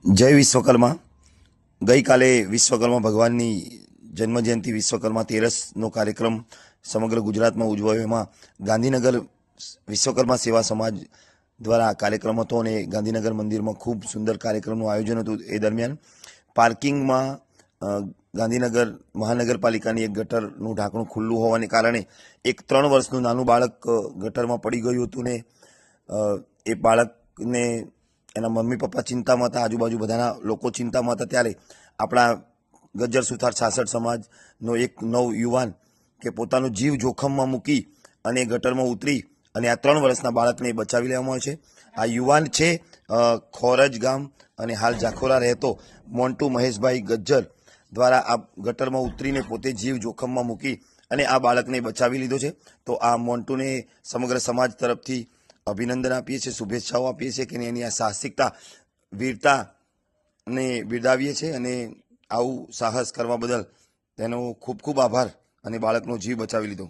જય વિશ્વકર્મા. ગઈકાલે વિશ્વકર્મા ભગવાનની જન્મજયંતિ વિશ્વકર્મા તેરસનો કાર્યક્રમ સમગ્ર ગુજરાતમાં ઉજવાયો. એમાં ગાંધીનગર વિશ્વકર્મા સેવા સમાજ દ્વારા આ કાર્યક્રમ હતો અને ગાંધીનગર મંદિરમાં ખૂબ સુંદર કાર્યક્રમનું આયોજન હતું. એ દરમિયાન પાર્કિંગમાં ગાંધીનગર મહાનગરપાલિકાની એક ગટરનું ઢાંકણું ખુલ્લું હોવાને કારણે એક 3 વર્ષનું નાનું બાળક ગટરમાં પડી ગયું હતું ને એ બાળકને એના મમ્મી પપ્પા ચિંતામાં હતા, આજુબાજુ બધાના લોકો ચિંતામાં હતા. ત્યારે આપણા ગજ્જર સુથાર છાસઠ સમાજનો એક નવ યુવાન કે પોતાનો જીવ જોખમમાં મૂકી અને ગટરમાં ઉતરી અને આ 3 વર્ષના બાળકને બચાવી લેવામાં આવ્યો છે. આ યુવાન છે ખોરજ ગામ અને હાલ જાખોરા રહેતો મોન્ટુ મહેશભાઈ ગજ્જર દ્વારા આ ગટરમાં ઉતરીને પોતે જીવ જોખમમાં મૂકી અને આ બાળકને બચાવી લીધો છે. તો આ મોન્ટુને સમગ્ર સમાજ તરફથી અભિનંદન આપીએ છીએ, શુભેચ્છાઓ આપીએ છીએ કે એની આ સાહસિકતા વીરતાને બિરદાવીએ છીએ અને આવું સાહસ કરવા બદલ તેનો ખૂબ ખૂબ આભાર અને બાળકનો જીવ બચાવી લીધો.